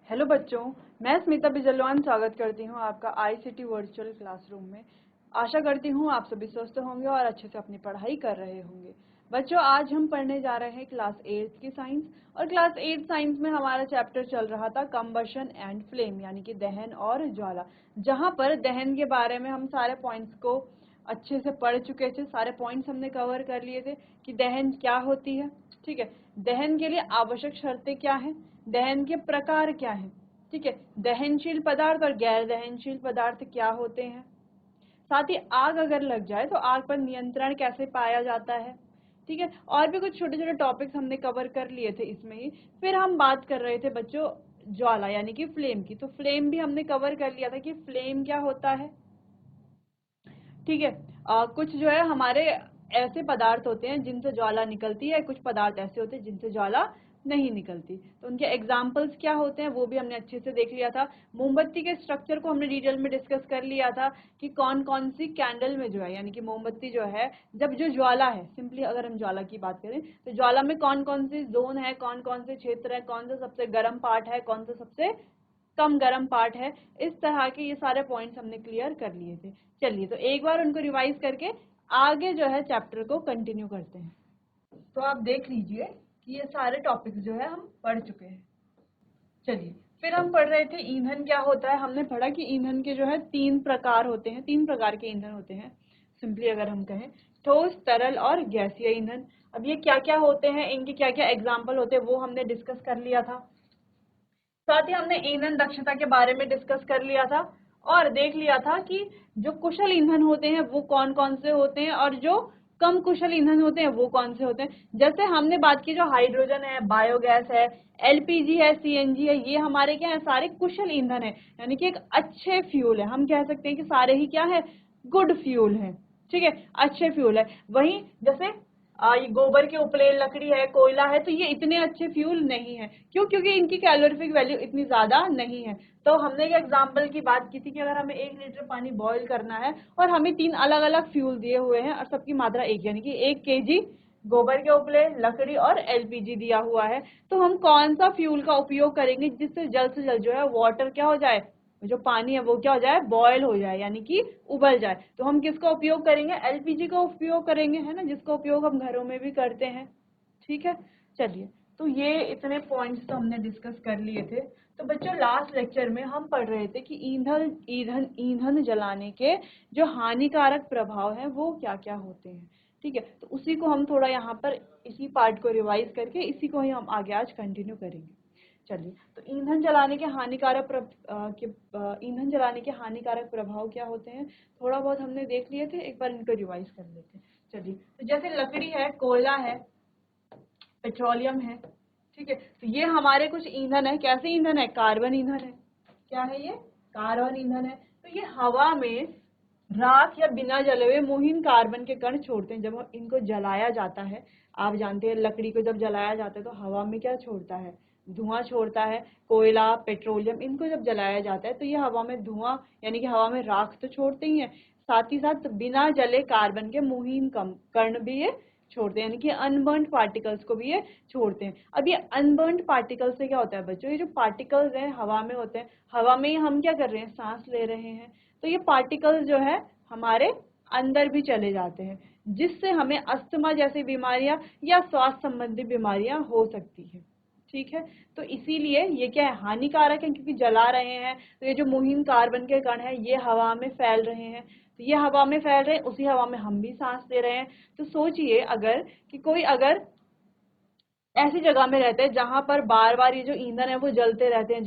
Hello बच्चों, मैं स्मिता बिजलवान स्वागत करती हूँ आपका आईसीटी वर्चुअल क्लासरूम में। आशा करती हूँ आप सभी स्वस्थ होंगे और अच्छे से अपनी पढ़ाई कर रहे होंगे। बच्चों, आज हम पढ़ने जा रहे हैं क्लास 8 की साइंस। और क्लास 8 साइंस में हमारा चैप्टर चल रहा था कंबशन एंड फ्लेम, यानी कि दहन और ज्वाला, जहाँ पर दहन के बारे में हम सारे पॉइंट्स को अच्छे से पढ़ चुके थे। सारे पॉइंट्स हमने कवर कर लिए थे कि दहन क्या होती है। ठीक है, दहन के लिए आवश्यक शर्तें क्या हैं, दहन के प्रकार क्या हैं। ठीक है, दहनशील पदार्थ और गैर दहनशील पदार्थ क्या होते हैं। साथ ही आग अगर लग जाए तो आग पर नियंत्रण कैसे पाया जाता है। ठीक है, और भी कुछ छोटे छोटे टॉपिक्स हमने कवर कर लिए थे इसमें ही। फिर हम बात कर रहे थे बच्चों ज्वाला यानी कि फ्लेम की। तो फ्लेम भी हमने कवर कर लिया था कि फ्लेम क्या होता है। ठीक है, कुछ जो है हमारे ऐसे पदार्थ होते हैं जिनसे ज्वाला निकलती है, कुछ पदार्थ ऐसे होते हैं जिनसे ज्वाला नहीं निकलती। तो उनके एग्जाम्पल्स क्या होते हैं वो भी हमने अच्छे से देख लिया था। मोमबत्ती के स्ट्रक्चर को हमने डिटेल में डिस्कस कर लिया था कि कौन कौन सी कैंडल में जो है, यानी कि मोमबत्ती जो है, जब जो ज्वाला है, सिंपली अगर हम ज्वाला की बात करें तो ज्वाला में कौन कौन सी जोन है, कौन कौन से क्षेत्र है, कौन सा सबसे गर्म पार्ट है, कौन सा सबसे कम गर्म पार्ट है। इस तरह के ये सारे पॉइंट्स हमने क्लियर कर लिए थे। चलिए, तो एक बार उनको रिवाइज करके आगे जो है चैप्टर को कंटिन्यू करते हैं। तो आप देख लीजिए कि ये सारे टॉपिक्स जो है हम पढ़ चुके हैं। चलिए, फिर हम पढ़ रहे थे ईंधन क्या होता है। हमने पढ़ा कि ईंधन के जो है 3 प्रकार होते हैं, 3 प्रकार के ईंधन होते हैं। सिंपली अगर हम कहें ठोस, तरल और गैसीय ईंधन। अब ये क्या क्या होते हैं, इनके क्या क्या एग्जाम्पल होते हैं वो हमने डिस्कस कर लिया था। साथ ही हमने ईंधन दक्षता के बारे में डिस्कस कर लिया था और देख लिया था कि जो कुशल ईंधन होते हैं वो कौन कौन से होते हैं और जो कम कुशल ईंधन होते हैं वो कौन से होते हैं। जैसे हमने बात की जो हाइड्रोजन है, बायोगैस है, एलपीजी है, सीएनजी है, ये हमारे क्या है, सारे कुशल ईंधन है, यानी कि एक अच्छे फ्यूल है। हम कह सकते हैं कि सारे ही क्या है, गुड फ्यूल है। ठीक है, अच्छे फ्यूल है। वहीं जैसे ये गोबर के उपले, लकड़ी है, कोयला है, तो ये इतने अच्छे फ्यूल नहीं है। क्यों? क्योंकि इनकी कैलोरीफिक वैल्यू इतनी ज्यादा नहीं है। तो हमने एक एग्जांपल की बात की थी कि अगर हमें 1 लीटर पानी बॉईल करना है और हमें 3 अलग अलग फ्यूल दिए हुए हैं और सबकी मात्रा 1, यानी कि 1 केजी गोबर के उपले, लकड़ी और एलपीजी दिया हुआ है, तो हम कौन सा फ्यूल का उपयोग करेंगे जिससे जल्द से जल्द जो है वाटर क्या हो जाए, जो पानी है वो क्या हो जाए, बॉयल हो जाए, यानी कि उबल जाए। तो हम किसका उपयोग करेंगे, एलपीजी का उपयोग करेंगे, है ना, जिसका उपयोग हम घरों में भी करते हैं। ठीक है, चलिए, तो ये इतने पॉइंट्स तो हमने डिस्कस कर लिए थे। तो बच्चों, लास्ट लेक्चर में हम पढ़ रहे थे कि ईंधन ईंधन ईंधन जलाने के जो हानिकारक प्रभाव हैं वो क्या क्या होते हैं। ठीक है, तो उसी को हम थोड़ा यहाँ पर इसी पार्ट को रिवाइज करके इसी को ही हम आगे आज कंटिन्यू करेंगे। चलिए, तो ईंधन जलाने के हानिकारक प्रभाव क्या होते हैं, थोड़ा बहुत हमने देख लिए थे, एक बार इनको रिवाइज कर लेते हैं। चलिए, तो जैसे लकड़ी है, कोयला है, पेट्रोलियम है, ठीक है, तो ये हमारे कुछ ईंधन है। कैसे ईंधन है, कार्बन ईंधन है। क्या है ये, कार्बन ईंधन है। तो ये हवा में राख या बिना जले हुए मुहिम कार्बन के कण छोड़ते हैं जब इनको जलाया जाता है। आप जानते हैं लकड़ी को जब जलाया जाता है तो हवा में क्या छोड़ता है, धुआं छोड़ता है। कोयला, पेट्रोलियम, इनको जब जलाया जाता है तो ये हवा में धुआं यानी कि हवा में राख तो छोड़ते ही है, साथ ही साथ बिना जले कार्बन के मुहिम कण भी ये छोड़ते हैं, यानी कि अनबर्न्ड पार्टिकल्स को भी ये छोड़ते हैं। अब ये अनबर्न्ड पार्टिकल्स से क्या होता है बच्चों, ये जो पार्टिकल्स हैं हवा में होते हैं, हवा में ही हम क्या कर रहे हैं, सांस ले रहे हैं, तो ये पार्टिकल्स जो है हमारे अंदर भी चले जाते हैं, जिससे हमें अस्थमा जैसी बीमारियां या स्वास्थ्य संबंधी बीमारियां हो सकती है। ठीक है, तो इसीलिए ये क्या है, हानिकारक है, क्योंकि जला रहे हैं तो ये जो मुहिम कार्बन के कण है ये हवा में फैल रहे हैं, तो ये हवा में फैल रहे हैं, उसी हवा में हम भी सांस ले रहे हैं। तो सोचिए अगर कि कोई अगर ऐसी जगह में रहते हैं जहां पर बार बार ये जो ईंधन है वो जलते रहते हैं,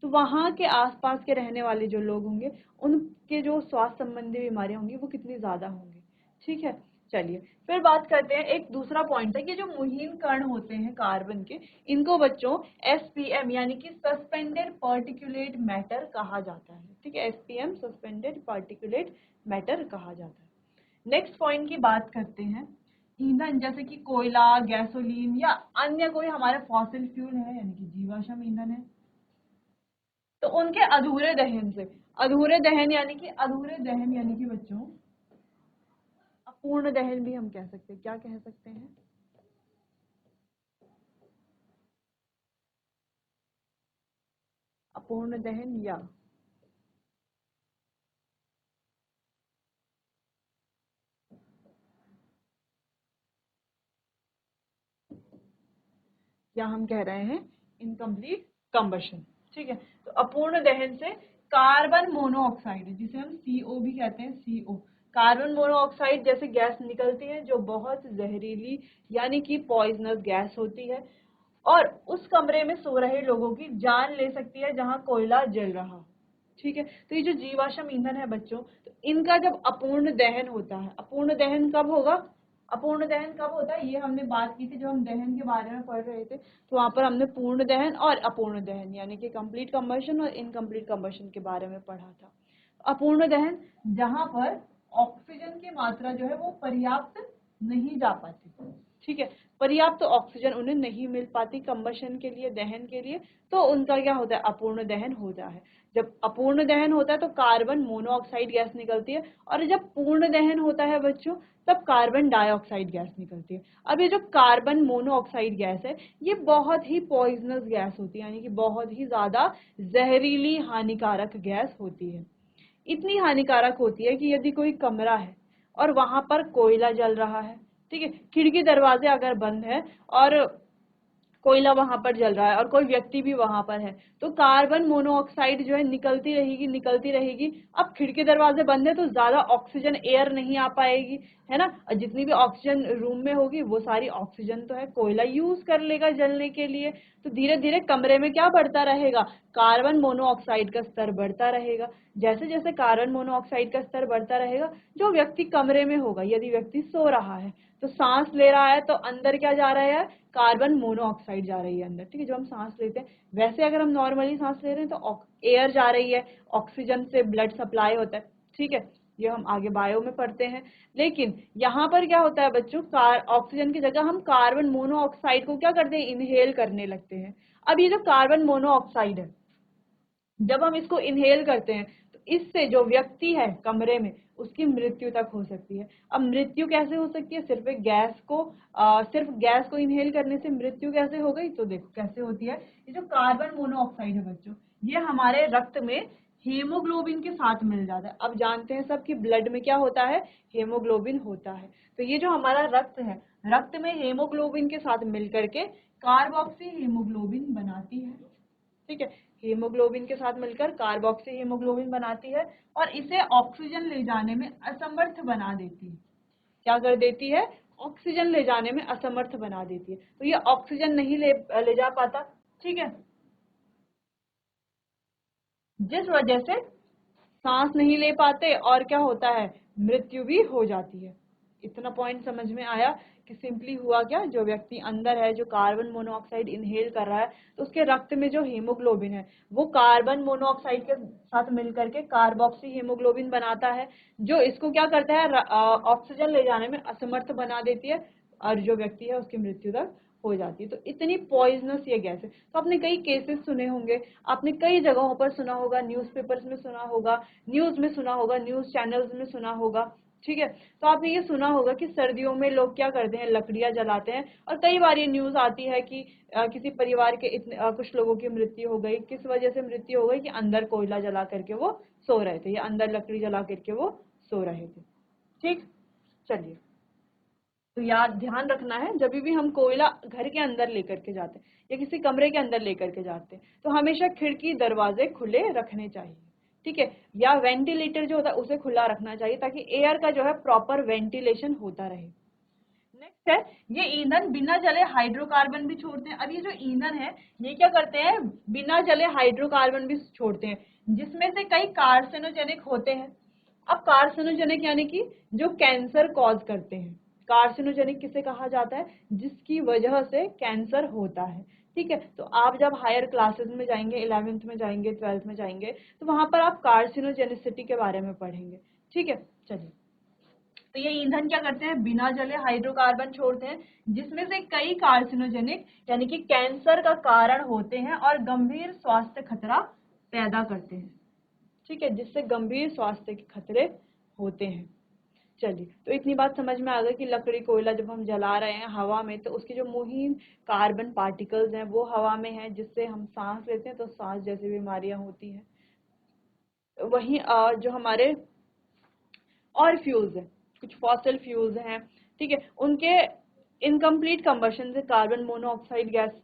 तो वहां के आसपास के रहने वाले जो लोग होंगे उनके जो स्वास्थ्य संबंधी बीमारियां होंगी वो कितनी ज्यादा होंगी। ठीक है, चलिए, फिर बात करते हैं, एक दूसरा पॉइंट है कि जो मुहिम कण होते हैं कार्बन के, इनको बच्चों एसपीएम यानी कि सस्पेंडेड पार्टिकुलेट मैटर कहा जाता है। ठीक है, एसपीएम सस्पेंडेड पार्टिकुलेट मैटर कहा जाता है। नेक्स्ट पॉइंट की बात करते हैं, ईंधन जैसे कि कोयला, गैसोलीन या अन्य कोई हमारे फॉसिल फ्यूल है, यानी कि जीवाश्म ईंधन है, तो उनके अधूरे दहन से, अधूरे दहन यानी कि बच्चों अपूर्ण दहन भी हम कह सकते हैं। क्या कह सकते हैं, अपूर्ण दहन या हम कह रहे हैं इनकम्प्लीट कंबशन। ठीक है, तो अपूर्ण दहन से कार्बन मोनोऑक्साइड, जिसे हम CO भी कहते हैं, CO कार्बन मोनोऑक्साइड जैसे गैस निकलती है जो बहुत जहरीली यानी कि पॉइजनस गैस होती है और उस कमरे में सो रहे लोगों की जान ले सकती है जहां कोयला जल रहा। ठीक है, तो ये जो जीवाश्म ईंधन है बच्चों, तो इनका जब अपूर्ण दहन होता है, अपूर्ण दहन कब होगा, अपूर्ण दहन कब होता है, ये हमने बात की थी जब हम दहन के बारे में पढ़ रहे थे, तो वहां पर हमने पूर्ण दहन और अपूर्ण दहन यानी कि कंप्लीट कंबशन और इनकम्प्लीट कंबशन के बारे में पढ़ा था। अपूर्ण दहन जहां पर ऑक्सीजन की मात्रा जो है वो पर्याप्त नहीं जा पाती। ठीक है, पर्याप्त तो ऑक्सीजन उन्हें नहीं मिल पाती कंबशन के लिए, दहन के लिए, तो उनका क्या होता है, अपूर्ण दहन होता है। जब अपूर्ण दहन होता है तो कार्बन मोनोऑक्साइड गैस निकलती है और जब पूर्ण दहन होता है बच्चों तब कार्बन डाइऑक्साइड गैस निकलती है। अब ये जो कार्बन मोनोऑक्साइड गैस है ये बहुत ही पॉइजनस गैस होती है, यानी कि बहुत ही ज्यादा जहरीली हानिकारक गैस होती है। इतनी हानिकारक होती है कि यदि कोई कमरा है और वहां पर कोयला जल रहा है, ठीक है, खिड़की दरवाजे अगर बंद है और कोयला वहां पर जल रहा है और कोई व्यक्ति भी वहां पर है, तो कार्बन मोनोऑक्साइड जो है निकलती रहेगी निकलती रहेगी। अब खिड़की दरवाजे बंद है तो ज्यादा ऑक्सीजन एयर नहीं आ पाएगी, है ना, और जितनी भी ऑक्सीजन रूम में होगी वो सारी ऑक्सीजन तो है कोयला यूज कर लेगा जलने के लिए। तो धीरे धीरे कमरे में क्या बढ़ता रहेगा, कार्बन मोनोऑक्साइड का स्तर बढ़ता रहेगा। जैसे जैसे कार्बन मोनोऑक्साइड का स्तर बढ़ता रहेगा, जो व्यक्ति कमरे में होगा, यदि व्यक्ति सो रहा है तो सांस ले रहा है तो अंदर क्या जा रहा है, कार्बन मोनोऑक्साइड जा रही है अंदर। ठीक है, जो हम सांस लेते हैं वैसे अगर हम नॉर्मली सांस ले रहे हैं तो एयर जा रही है, ऑक्सीजन से ब्लड सप्लाई होता है। ठीक है, ये हम आगे बायो में पढ़ते हैं। लेकिन यहाँ पर क्या होता है बच्चों, ऑक्सीजन की जगह हम कार्बन मोनोऑक्साइड को क्या करते हैं, इनहेल करने लगते हैं। अब ये जो कार्बन मोनोऑक्साइड है जब हम इसको इनहेल करते हैं तो इससे जो व्यक्ति है कमरे में उसकी मृत्यु तक हो सकती है। अब मृत्यु कैसे हो सकती है, सिर्फ गैस को इनहेल करने से मृत्यु कैसे हो गई, तो देखो कैसे होती है। ये जो कार्बन मोनोऑक्साइड है बच्चों, ये हमारे रक्त में हीमोग्लोबिन के साथ मिल जाता है। अब जानते हैं सब कि ब्लड में क्या होता है, हीमोग्लोबिन होता है। तो ये जो हमारा रक्त है, रक्त में हीमोग्लोबिन के साथ मिलकर के कार्बोक्सी हीमोग्लोबिन बनाती है। ठीक है, हीमोग्लोबिन के साथ मिलकर कार्बोक्सी हीमोग्लोबिन बनाती है और इसे ऑक्सीजन ले जाने में असमर्थ बना देती है। क्या कर देती है, ऑक्सीजन ले जाने में असमर्थ बना देती है। तो ये ऑक्सीजन नहीं ले जा पाता। ठीक है, जिस वजह से सांस नहीं ले पाते और क्या होता है, मृत्यु भी हो जाती है। इतना पॉइंट समझ में आया कि सिंपली हुआ क्या, जो व्यक्ति अंदर है जो कार्बन मोनोऑक्साइड इनहेल कर रहा है तो उसके रक्त में जो हीमोग्लोबिन है वो कार्बन मोनोऑक्साइड के साथ मिलकर के कार्बोक्सी हीमोग्लोबिन बनाता है, जो इसको क्या करता है, ऑक्सीजन ले जाने में असमर्थ बना देती है और जो व्यक्ति है उसकी मृत्यु तक हो जाती है। तो इतनी पॉइजनस ये गैस है। तो आपने कई केसेस सुने होंगे, आपने कई जगहों पर सुना होगा, न्यूज़पेपर्स में सुना होगा, न्यूज में सुना होगा, न्यूज चैनल्स में सुना होगा। ठीक है, तो आपने ये सुना होगा कि सर्दियों में लोग क्या करते हैं, लकड़ियां जलाते हैं और कई बार ये न्यूज आती है कि किसी परिवार के कुछ लोगों की मृत्यु हो गई। किस वजह से मृत्यु हो गई, कि अंदर कोयला जला करके वो सो रहे थे या अंदर लकड़ी जला करके वो सो रहे थे। ठीक, चलिए, तो याद ध्यान रखना है जब भी हम कोयला घर के अंदर लेकर के जाते हैं या किसी कमरे के अंदर लेकर के जाते हैं तो हमेशा खिड़की दरवाजे खुले रखने चाहिए। ठीक है, या वेंटिलेटर जो होता है उसे खुला रखना चाहिए ताकि एयर का जो है प्रॉपर वेंटिलेशन होता रहे। नेक्स्ट है, ये ईंधन बिना जले हाइड्रोकार्बन भी छोड़ते हैं। अब ये जो ईंधन है ये क्या करते हैं, बिना जले हाइड्रोकार्बन भी छोड़ते हैं जिसमें से कई कार्सिनोजेनिक होते हैं। अब कार्सिनोजेनिक यानी कि जो कैंसर कॉज करते हैं। कार्सिनोजेनिक किसे कहा जाता है, जिसकी वजह से कैंसर होता है। ठीक है, तो आप जब हायर क्लासेस में जाएंगे, 11th में जाएंगे, 12th में जाएंगे, तो वहां पर आप कार्सिनोजेनिसिटी के बारे में पढ़ेंगे। ठीक है, चलिए, तो ये ईंधन क्या करते हैं, बिना जले हाइड्रोकार्बन छोड़ते हैं जिसमें से कई कार्सिनोजेनिक यानी कि कैंसर का कारण होते हैं और गंभीर स्वास्थ्य खतरा पैदा करते हैं। ठीक है, जिससे गंभीर स्वास्थ्य के खतरे होते हैं। चलिए, तो इतनी बात समझ में आ गई कि लकड़ी कोयला जब हम जला रहे हैं हवा में तो उसके जो मुहीन कार्बन पार्टिकल्स हैं वो हवा में हैं, जिससे हम सांस लेते हैं तो सांस जैसी बीमारियां होती हैं। वहीं जो हमारे और फ्यूल्स हैं, कुछ फॉसिल फ्यूल्स हैं, ठीक है, उनके इनकम्प्लीट कंबशन से कार्बन मोनोऑक्साइड गैस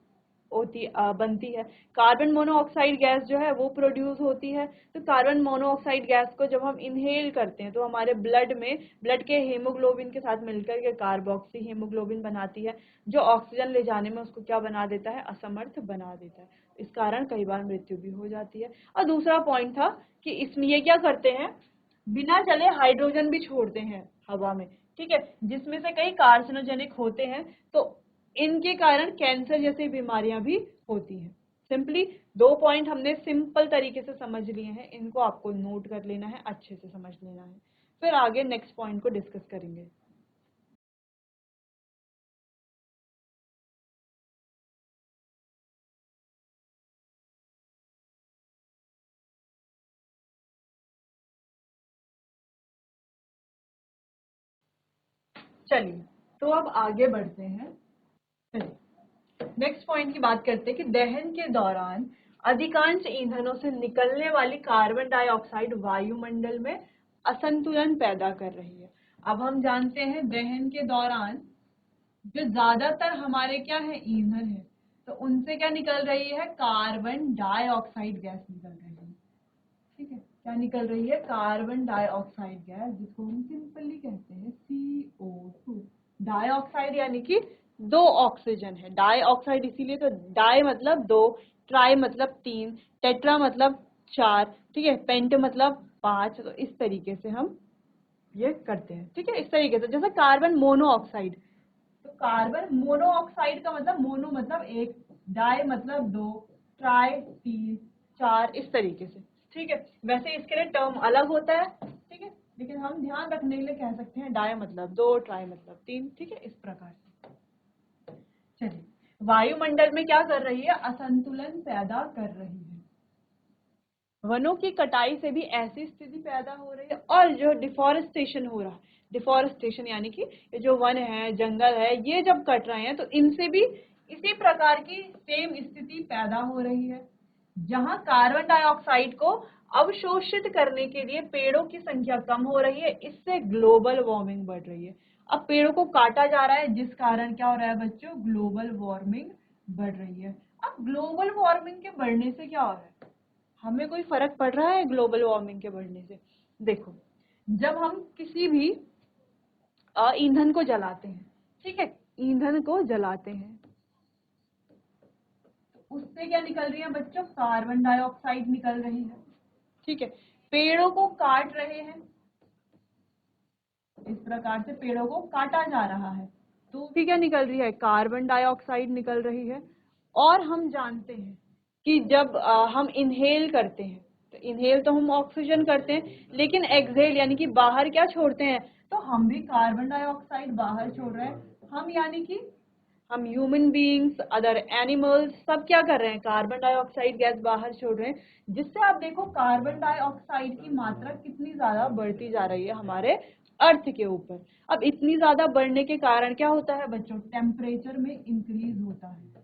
बनती है। कार्बन मोनोऑक्साइड गैस जो है वो प्रोड्यूस होती है। तो कार्बन मोनोऑक्साइड गैस को जब हम इनहेल करते हैं तो हमारे ब्लड के हीमोग्लोबिन के साथ मिलकर के कार्बोक्सी हीमोग्लोबिन बनाती है, जो ऑक्सीजन ले जाने में उसको क्या बना देता है, असमर्थ बना देता है। इस कारण कई बार मृत्यु भी हो जाती है। और दूसरा पॉइंट था कि इसमें ये क्या करते हैं, बिना जले हाइड्रोजन भी छोड़ते हैं हवा में, ठीक है, जिसमें से कई कार्सिनोजेनिक होते हैं। तो इनके कारण कैंसर जैसी बीमारियां भी होती हैं। सिंपली 2 पॉइंट हमने सिंपल तरीके से समझ लिए हैं, इनको आपको नोट कर लेना है, अच्छे से समझ लेना है, फिर आगे नेक्स्ट पॉइंट को डिस्कस करेंगे। चलिए, तो अब आगे बढ़ते हैं। नेक्स्ट पॉइंट की बात करते हैं कि दहन के दौरान अधिकांश ईंधनों से निकलने वाली कार्बन डाइऑक्साइड वायुमंडल में असंतुलन पैदा कर रही है। अब हम जानते हैं दहन के दौरान जो ज्यादातर हमारे क्या है, ईंधन है, तो उनसे क्या निकल रही है, कार्बन डाइऑक्साइड गैस निकल रही है, ठीक है। क्या निकल रही है, कार्बन डाइऑक्साइड गैस, जिसको हम सिंपली कहते हैं CO2। डाइऑक्साइड यानी कि दो ऑक्सीजन है, डाइऑक्साइड इसीलिए तो डाई मतलब दो, ट्राई मतलब तीन, टेट्रा मतलब चार, ठीक है, पेंट मतलब पांच। तो इस तरीके से हम ये करते हैं, ठीक है, इस तरीके से। जैसे कार्बन मोनोऑक्साइड, तो कार्बन मोनोऑक्साइड का मतलब मोनो मतलब एक, डाई मतलब दो, ट्राई तीन, चार, इस तरीके से, ठीक है। वैसे इसके लिए टर्म अलग होता है, ठीक है, लेकिन हम ध्यान रखने के लिए कह सकते हैं डाई मतलब दो, ट्राई मतलब तीन, ठीक है, इस प्रकार से। चलिए, वायुमंडल में क्या कर रही है, असंतुलन पैदा कर रही है। वनों की कटाई से भी ऐसी स्थिति पैदा हो रही है, और जो डिफॉरेस्टेशन हो रहा है, डिफॉरेस्टेशन यानी कि ये जो वन है, जंगल है, ये जब कट रहे हैं तो इनसे भी इसी प्रकार की सेम स्थिति पैदा हो रही है, जहां कार्बन डाइऑक्साइड को अवशोषित करने के लिए पेड़ों की संख्या कम हो रही है, इससे ग्लोबल वार्मिंग बढ़ रही है। अब पेड़ों को काटा जा रहा है, जिस कारण क्या हो रहा है बच्चों, ग्लोबल वार्मिंग बढ़ रही है। अब ग्लोबल वार्मिंग के बढ़ने से क्या हो रहा है, हमें कोई फर्क पड़ रहा है ग्लोबल वार्मिंग के बढ़ने से? देखो, जब हम किसी भी ईंधन को जलाते हैं, ठीक है, ईंधन को जलाते हैं, तो उससे क्या निकल रही है बच्चों, कार्बन डाइऑक्साइड निकल रही है, ठीक है। पेड़ों को काट रहे हैं, इस प्रकार से पेड़ों को काटा जा रहा है, तो भी क्या निकल रही है, कार्बन डाइऑक्साइड निकल रही है। और हम जानते हैं कि जब हम इनहेल करते हैं, तो इनहेल तो हम ऑक्सीजन करते हैं, लेकिन एक्सहेल यानी कि बाहर क्या छोड़ते हैं, तो हम भी कार्बन डाइऑक्साइड बाहर छोड़ रहे हैं। हम यानी कि हम ह्यूमन बीइंग्स, अदर एनिमल्स, सब क्या कर रहे हैं, कार्बन डाइऑक्साइड गैस बाहर छोड़ रहे हैं, जिससे आप देखो कार्बन डाइऑक्साइड की मात्रा कितनी ज्यादा बढ़ती जा रही है हमारे अर्थ के ऊपर। अब इतनी ज्यादा बढ़ने के कारण क्या होता है बच्चों, टेम्परेचर में इंक्रीज होता है,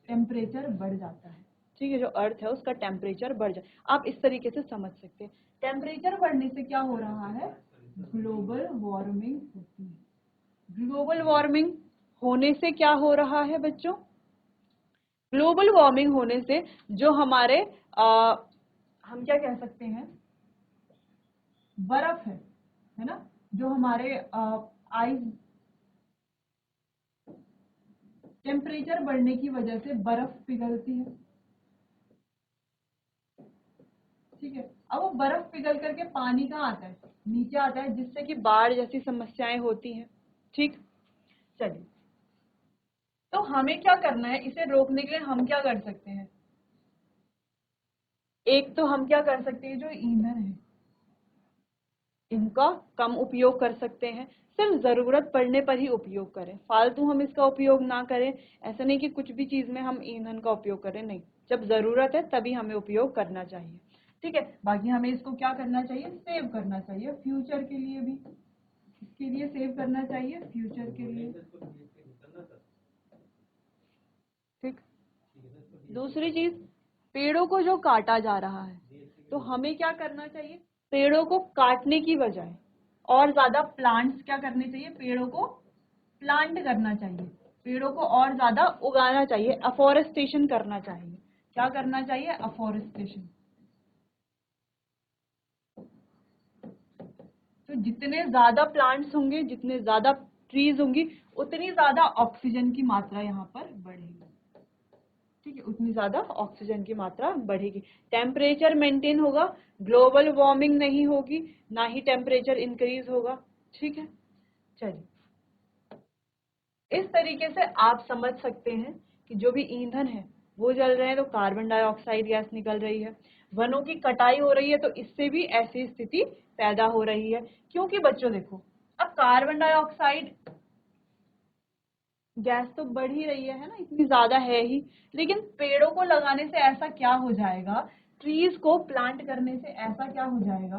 टेम्परेचर बढ़ जाता है, ठीक है, जो अर्थ है उसका टेम्परेचर बढ़ जाए। आप इस तरीके से समझ सकते हैं, टेम्परेचर बढ़ने से क्या हो रहा है, ग्लोबल वार्मिंग होती है। ग्लोबल वार्मिंग होने से क्या हो रहा है बच्चों, ग्लोबल वार्मिंग होने से जो हमारे हम क्या कह सकते हैं, बर्फ है ना, जो हमारे आइस, टेम्परेचर बढ़ने की वजह से बर्फ पिघलती है, ठीक है। अब वो बर्फ पिघल करके पानी कहाँ आता है, नीचे आता है, जिससे कि बाढ़ जैसी समस्याएं होती हैं, ठीक। चलिए, तो हमें क्या करना है, इसे रोकने के लिए हम क्या कर सकते हैं, एक तो हम क्या कर सकते हैं, जो ईंधन है इनका कम उपयोग कर सकते हैं, सिर्फ जरूरत पड़ने पर ही उपयोग करें, फालतू हम इसका उपयोग ना करें। ऐसा नहीं कि कुछ भी चीज में हम ईंधन का उपयोग करें, नहीं, जब जरूरत है तभी हमें उपयोग करना चाहिए, ठीक है। बाकी हमें इसको क्या करना चाहिए, सेव करना चाहिए फ्यूचर के लिए भी, किसके लिए सेव करना चाहिए? फ्यूचर के लिए। ठीक। दूसरी चीज, पेड़ों को जो काटा जा रहा है, तो हमें क्या करना चाहिए? पेड़ों को काटने की बजाय और ज्यादा प्लांट्स क्या करने चाहिए? पेड़ों को प्लांट करना चाहिए, पेड़ों को और ज्यादा उगाना चाहिए, अफॉरेस्टेशन करना चाहिए। क्या करना चाहिए? अफॉरेस्टेशन। तो जितने ज्यादा प्लांट्स होंगे, जितने ज्यादा ट्रीज होंगी, उतनी ज्यादा ऑक्सीजन की मात्रा यहाँ पर बढ़ेगी। ठीक है, उतनी ज्यादा ऑक्सीजन की मात्रा बढ़ेगी, टेम्परेचर मेंटेन होगा, ग्लोबल वार्मिंग नहीं होगी, ना ही टेम्परेचर इंक्रीज होगा। ठीक है, चलिए, इस तरीके से आप समझ सकते हैं कि जो भी ईंधन है वो जल रहे हैं तो कार्बन डाइऑक्साइड गैस निकल रही है, वनों की कटाई हो रही है तो इससे भी ऐसी स्थिति पैदा हो रही है। क्योंकि बच्चों देखो, अब कार्बन डाइऑक्साइड गैस तो बढ़ ही रही है ना, इतनी ज्यादा है ही, लेकिन पेड़ों को लगाने से ऐसा क्या हो जाएगा, ट्रीज को प्लांट करने से ऐसा क्या हो जाएगा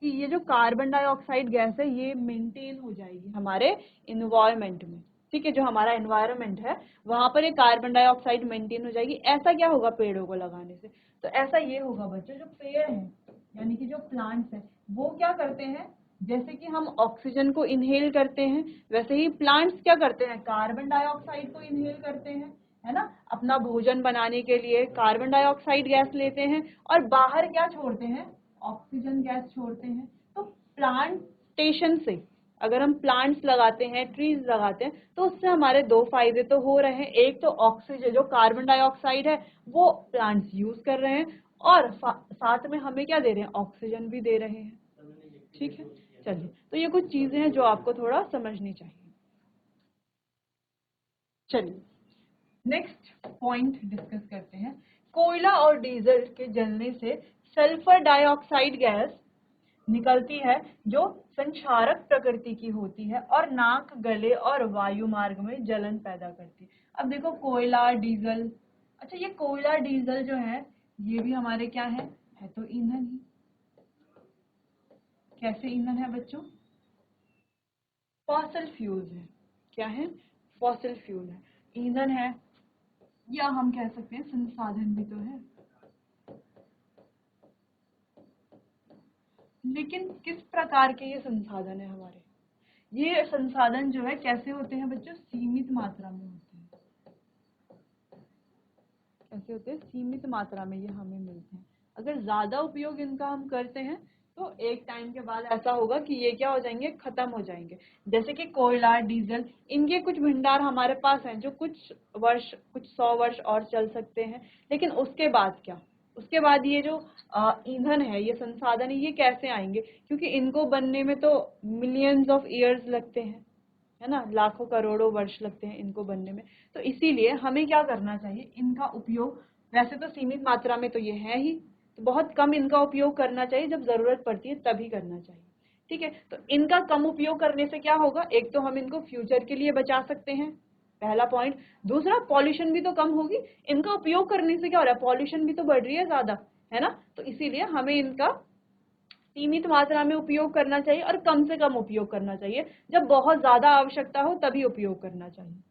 कि ये जो कार्बन डाइऑक्साइड गैस है ये मेंटेन हो जाएगी हमारे इन्वायरमेंट में। ठीक है, जो हमारा एनवायरनमेंट है वहां पर ये कार्बन डाइऑक्साइड मेंटेन हो जाएगी। ऐसा क्या होगा पेड़ों को लगाने से? तो ऐसा ये होगा बच्चों, जो पेड़ हैं यानी कि जो प्लांट्स हैं वो क्या करते हैं, जैसे कि हम ऑक्सीजन को इनहेल करते हैं, वैसे ही प्लांट्स क्या करते हैं, कार्बन डाइऑक्साइड को इनहेल करते हैं, है ना, अपना भोजन बनाने के लिए कार्बन डाइऑक्साइड गैस लेते हैं और बाहर क्या छोड़ते हैं, ऑक्सीजन गैस छोड़ते हैं। तो प्लांटेशन से, अगर हम प्लांट्स लगाते हैं, ट्रीज लगाते हैं, तो उससे हमारे दो फायदे तो हो रहे हैं। एक तो ऑक्सीजन, जो कार्बन डाइऑक्साइड है वो प्लांट्स यूज कर रहे हैं, और साथ में हमें क्या दे रहे हैं, ऑक्सीजन भी दे रहे हैं। ठीक है, चलिए, तो ये कुछ चीजें हैं जो आपको थोड़ा समझनी चाहिए। चलिए, नेक्स्ट पॉइंट डिस्कस करते हैं। कोयला और डीजल के जलने से सल्फर डाइऑक्साइड गैस निकलती है जो संक्षारक प्रकृति की होती है और नाक, गले और वायु मार्ग में जलन पैदा करती है। अब देखो, कोयला, डीजल, अच्छा ये कोयला डीजल जो है ये भी हमारे क्या है तो ईंधन ही। कैसे ईंधन है बच्चों? फॉसिल फ्यूल है। क्या है? फॉसिल फ्यूल है, ईंधन है, या हम कह सकते हैं संसाधन भी तो है। लेकिन किस प्रकार के ये संसाधन है हमारे? ये संसाधन जो है कैसे होते हैं बच्चों? सीमित मात्रा में होते हैं। कैसे होते हैं? सीमित मात्रा में ये हमें मिलते हैं। अगर ज्यादा उपयोग इनका हम करते हैं तो एक टाइम के बाद ऐसा होगा कि ये क्या हो जाएंगे, खत्म हो जाएंगे। जैसे कि कोयला, डीजल, इनके कुछ भंडार हमारे पास हैं जो कुछ वर्ष, कुछ 100 वर्ष और चल सकते हैं, लेकिन उसके बाद क्या? उसके बाद ये जो ईंधन है, ये संसाधन है, ये कैसे आएंगे? क्योंकि इनको बनने में तो मिलियंस ऑफ ईयर्स लगते हैं, है ना, लाखों करोड़ों वर्ष लगते हैं इनको बनने में। तो इसीलिए हमें क्या करना चाहिए, इनका उपयोग वैसे तो सीमित मात्रा में तो ये है ही, तो बहुत कम इनका उपयोग करना चाहिए, जब जरूरत पड़ती है तभी करना चाहिए। ठीक है, तो इनका कम उपयोग करने से क्या होगा, एक तो हम इनको फ्यूचर के लिए बचा सकते हैं, पहला पॉइंट। दूसरा, पॉल्यूशन भी तो कम होगी, इनका उपयोग करने से क्या हो रहा है, पॉल्यूशन भी तो बढ़ रही है ज्यादा, है ना। तो इसीलिए हमें इनका सीमित मात्रा में उपयोग करना चाहिए और कम से कम उपयोग करना चाहिए, जब बहुत ज्यादा आवश्यकता हो तभी उपयोग करना चाहिए।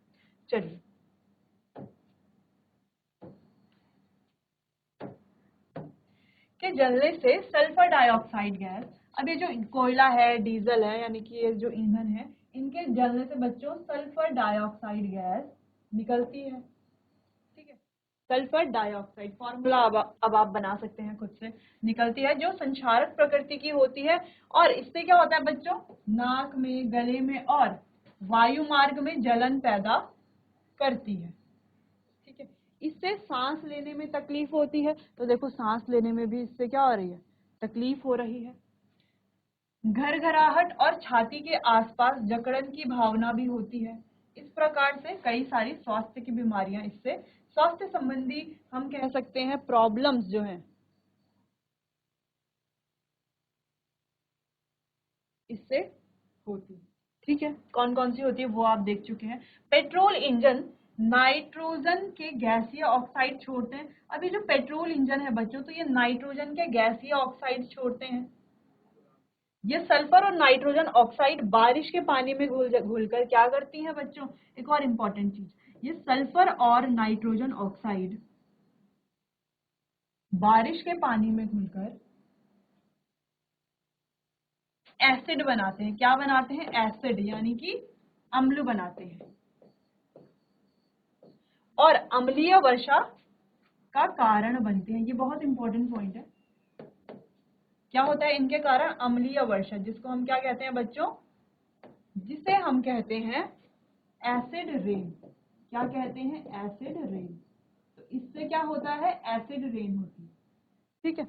चलिए, कि जलने से सल्फर डाइऑक्साइड गैस, अब ये जो कोयला है, डीजल है, यानी कि ये जो ईंधन है, इनके जलने से बच्चों सल्फर डाइऑक्साइड गैस निकलती है। ठीक है, सल्फर डाइऑक्साइड फॉर्मूला अब आप बना सकते हैं खुद से, निकलती है, जो संक्षारक प्रकृति की होती है, और इससे क्या होता है बच्चों, नाक में, गले में और वायु मार्ग में जलन पैदा करती है। ठीक है, इससे सांस लेने में तकलीफ होती है, तो देखो सांस लेने में भी इससे क्या हो रही है, तकलीफ हो रही है। घरघराहट और छाती के आसपास जकड़न की भावना भी होती है। इस प्रकार से कई सारी स्वास्थ्य की बीमारियां, इससे स्वास्थ्य संबंधी हम कह सकते हैं प्रॉब्लम्स जो हैं, इससे होती है। ठीक है, कौन कौन सी होती है वो आप देख चुके हैं। पेट्रोल इंजन नाइट्रोजन के गैसीय ऑक्साइड छोड़ते हैं। अभी जो पेट्रोल इंजन है बच्चों, तो ये नाइट्रोजन के गैसीय ऑक्साइड छोड़ते हैं। ये सल्फर और नाइट्रोजन ऑक्साइड बारिश के पानी में घुलकर क्या करती हैं बच्चों, एक और इम्पोर्टेंट चीज, ये सल्फर और नाइट्रोजन ऑक्साइड बारिश के पानी में घुलकर एसिड बनाते हैं। क्या बनाते हैं, एसिड, यानी कि अम्ल बनाते हैं, और अम्लीय वर्षा का कारण बनते हैं। ये बहुत इंपॉर्टेंट पॉइंट है। क्या होता है इनके कारण, अम्लीय वर्षा, जिसको हम क्या कहते हैं बच्चों, जिसे हम कहते हैं एसिड रेन। क्या कहते हैं, एसिड रेन। तो इससे क्या होता है, एसिड रेन होती है। ठीक है,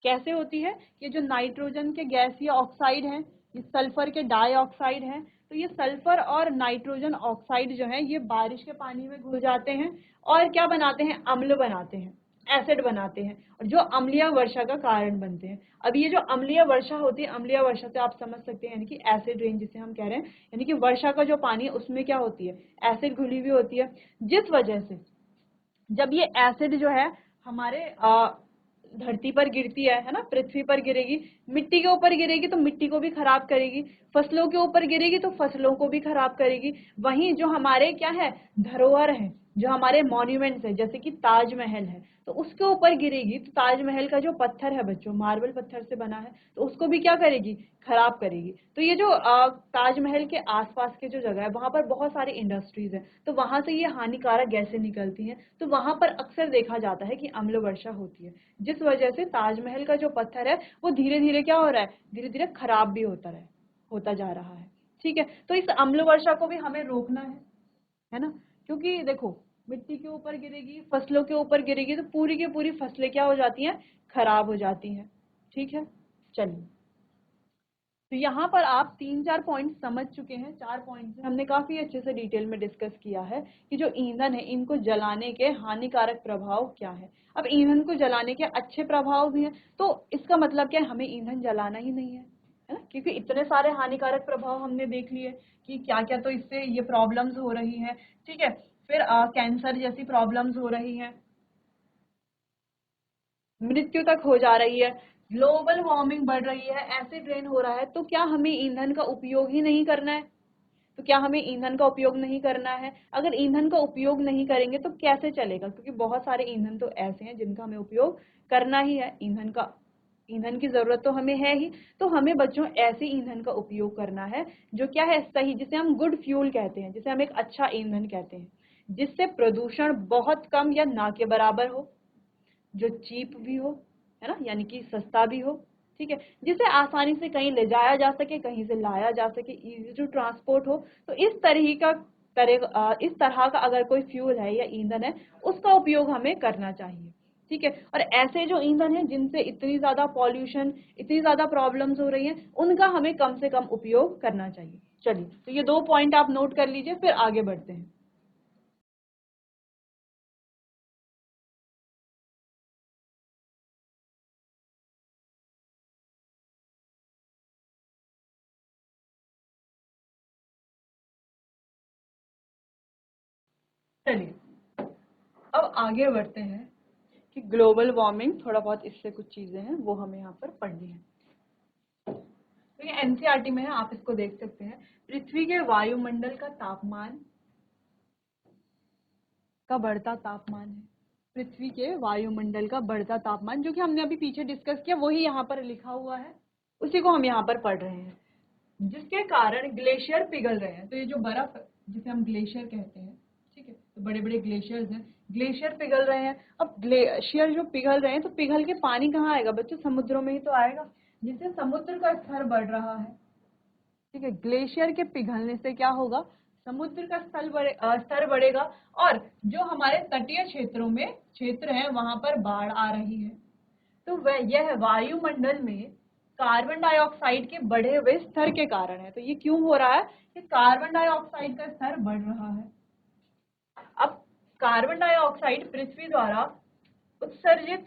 कैसे होती है, ये जो नाइट्रोजन के गैसीय ऑक्साइड हैं, ये सल्फर के डाइऑक्साइड हैं, तो ये सल्फर और नाइट्रोजन ऑक्साइड जो है ये बारिश के पानी में घुल जाते हैं और क्या बनाते हैं, अम्ल बनाते हैं, एसिड बनाते हैं, और जो अम्लीय वर्षा का कारण बनते हैं। अब ये जो अम्लीय वर्षा होती है, अम्लीय वर्षा से आप समझ सकते हैं, यानी कि एसिड रेन जिसे हम कह रहे हैं, यानी कि वर्षा का जो पानी है उसमें क्या होती है, एसिड घुली हुई होती है, जिस वजह से जब ये एसिड जो है हमारे धरती पर गिरती है ना, पृथ्वी पर गिरेगी, मिट्टी के ऊपर गिरेगी तो मिट्टी को भी खराब करेगी, फसलों के ऊपर गिरेगी तो फसलों को भी खराब करेगी। वहीं जो हमारे क्या है, धरोहर है, जो हमारे मॉन्यूमेंट्स है, जैसे कि ताजमहल है, तो उसके ऊपर गिरेगी तो ताजमहल का जो पत्थर है बच्चों, मार्बल पत्थर से बना है, तो उसको भी क्या करेगी, खराब करेगी। तो ये जो ताजमहल के आसपास के जो जगह है वहां पर बहुत सारी इंडस्ट्रीज है, तो वहां से ये हानिकारक गैसें निकलती हैं, तो वहां पर अक्सर देखा जाता है कि अम्ल वर्षा होती है, जिस वजह से ताजमहल का जो पत्थर है वो धीरे धीरे क्या हो रहा है, धीरे धीरे खराब भी होता जा रहा है। ठीक है, तो इस अम्ल वर्षा को भी हमें रोकना है ना, क्योंकि देखो मिट्टी के ऊपर गिरेगी, फसलों के ऊपर गिरेगी, तो पूरी की पूरी फसलें क्या हो जाती हैं, खराब हो जाती हैं। ठीक है, चलिए, तो यहाँ पर आप 3-4 पॉइंट समझ चुके हैं। 4 पॉइंट हमने काफी अच्छे से डिटेल में डिस्कस किया है कि जो ईंधन है इनको जलाने के हानिकारक प्रभाव क्या है। अब ईंधन को जलाने के अच्छे प्रभाव भी हैं, तो इसका मतलब क्या है, हमें ईंधन जलाना ही नहीं है ना, क्योंकि इतने सारे हानिकारक प्रभाव हमने देख लिए कि क्या क्या तो इससे ये प्रॉब्लम्स हो रही हैं। ठीक है, फिर कैंसर जैसी प्रॉब्लम्स हो रही हैं, मृत्यु तक हो जा रही है, ग्लोबल वार्मिंग बढ़ रही है, एसिड रेन हो रहा है, तो क्या हमें ईंधन का उपयोग ही नहीं करना है, तो क्या हमें ईंधन का उपयोग नहीं करना है, अगर ईंधन का उपयोग नहीं करेंगे तो कैसे चलेगा, क्योंकि बहुत सारे ईंधन तो ऐसे हैं जिनका हमें उपयोग करना ही है, ईंधन की जरूरत तो हमें है ही, तो हमें बच्चों ऐसे ईंधन का उपयोग करना है जो क्या है, सही, जिसे हम गुड फ्यूल कहते हैं, जिसे हम एक अच्छा ईंधन कहते हैं, जिससे प्रदूषण बहुत कम या ना के बराबर हो, जो चीप भी हो, है ना, यानी कि सस्ता भी हो। ठीक है, जिसे आसानी से कहीं ले जाया जा सके, कहीं से लाया जा सके, इजी टू ट्रांसपोर्ट हो, तो इस तरह का अगर कोई फ्यूल है या ईंधन है उसका उपयोग हमें करना चाहिए। ठीक है, और ऐसे जो ईंधन है जिनसे इतनी ज्यादा पॉल्यूशन, इतनी ज्यादा प्रॉब्लम्स हो रही हैं, उनका हमें कम से कम उपयोग करना चाहिए। चलिए, तो ये 2 पॉइंट आप नोट कर लीजिए, फिर आगे बढ़ते हैं। चलिए, अब आगे बढ़ते हैं कि ग्लोबल वार्मिंग, थोड़ा बहुत इससे कुछ चीजें हैं वो हमें यहाँ पर पढ़नी है। तो ये एनसीईआरटी में है, आप इसको देख सकते हैं। पृथ्वी के वायुमंडल का तापमान का बढ़ता तापमान है, पृथ्वी के वायुमंडल का बढ़ता तापमान, जो कि हमने अभी पीछे डिस्कस किया वही यहाँ पर लिखा हुआ है, उसी को हम यहाँ पर पढ़ रहे हैं, जिसके कारण ग्लेशियर पिघल रहे हैं। तो ये जो बर्फ, जिसे हम ग्लेशियर कहते हैं, ठीक है, तो बड़े बड़े ग्लेशियर्स हैं, ग्लेशियर पिघल रहे हैं। अब ग्लेशियर जो पिघल रहे हैं तो पिघल के पानी कहाँ आएगा बच्चों, समुद्रों में ही तो आएगा, जिससे समुद्र का स्तर बढ़ रहा है। ठीक है, ग्लेशियर के पिघलने से क्या होगा, समुद्र का स्तर बढ़ेगा, और जो हमारे तटीय क्षेत्रों में क्षेत्र है वहां पर बाढ़ आ रही है। तो वह यह वायुमंडल में कार्बन डाइऑक्साइड के बढ़े हुए स्तर के कारण है। तो ये क्यों हो रहा है कि कार्बन डाइऑक्साइड का स्तर बढ़ रहा है। अब कार्बन डाइऑक्साइड पृथ्वी द्वारा उत्सर्जित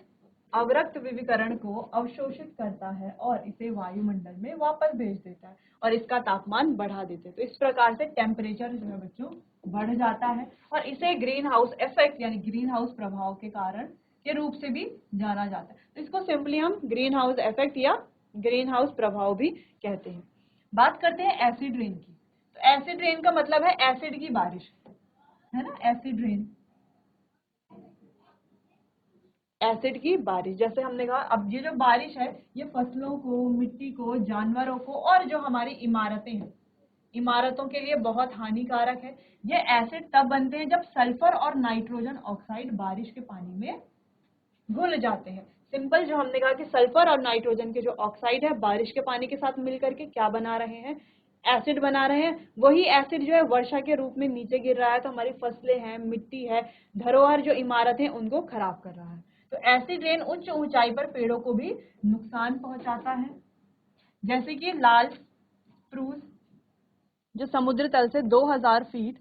अवरक्त विकिरण को अवशोषित करता है और इसे वायुमंडल में वापस भेज देता है और इसका तापमान बढ़ा देते हैं। तो इस प्रकार से टेम्परेचर जो है बच्चों बढ़ जाता है, और इसे ग्रीन हाउस इफेक्ट यानी ग्रीन हाउस प्रभाव के कारण के रूप से भी जाना जाता है। तो इसको सिंपली हम ग्रीन हाउस इफेक्ट या ग्रीन हाउस प्रभाव भी कहते हैं। बात करते हैं एसिड रेन की। तो एसिड रेन का मतलब है एसिड की बारिश, है ना, एसिड रेन, एसिड की बारिश। जैसे हमने कहा, अब ये जो बारिश है ये फसलों को, मिट्टी को, जानवरों को और जो हमारी इमारतें हैं, इमारतों के लिए बहुत हानिकारक है। ये एसिड तब बनते हैं जब सल्फर और नाइट्रोजन ऑक्साइड बारिश के पानी में घुल जाते हैं। सिंपल, जो हमने कहा कि सल्फर और नाइट्रोजन के जो ऑक्साइड है बारिश के पानी के साथ मिलकर के क्या बना रहे हैं, एसिड बना रहे हैं। वही एसिड जो है वर्षा के रूप में नीचे गिर रहा है, तो हमारी फसलें हैं, मिट्टी है, धरोहर जो इमारतें हैं उनको खराब कर रहा है। तो एसिड रेन उच्च ऊंचाई पर पेड़ों को भी नुकसान पहुंचाता है, जैसे कि लाल स्प्रूस जो समुद्र तल से 2000 फीट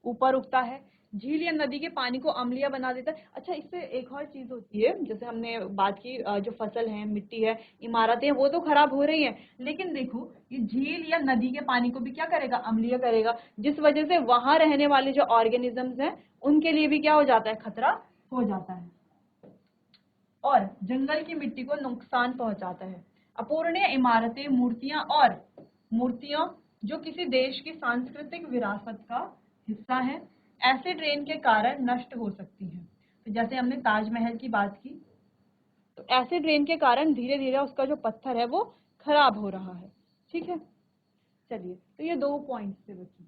ऊपर उगता है, झील या नदी के पानी को अम्लीय बना देता है। अच्छा, इससे एक और चीज होती है, जैसे हमने बात की जो फसल है, मिट्टी है, इमारतें हैं, वो तो खराब हो रही हैं, लेकिन देखो ये झील या नदी के पानी को भी क्या करेगा, अम्लीय करेगा, जिस वजह से वहां रहने वाले जो ऑर्गेनिजम्स हैं उनके लिए भी क्या हो जाता है, खतरा हो जाता है, और जंगल की मिट्टी को नुकसान पहुंचाता है। अपूर्णीय इमारतें, मूर्तियां जो किसी देश की सांस्कृतिक विरासत का हिस्सा है, एसिड रेन के कारण नष्ट हो सकती है। तो जैसे हमने ताजमहल की बात की, तो एसिड रेन के कारण धीरे धीरे उसका जो पत्थर है वो खराब हो रहा है। ठीक है, चलिए, तो ये 2 पॉइंट्स थे बच्चों।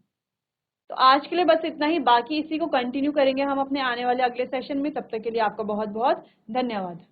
तो आज के लिए बस इतना ही, बाकी इसी को कंटिन्यू करेंगे हम अपने आने वाले अगले सेशन में। तब तक के लिए आपका बहुत बहुत धन्यवाद।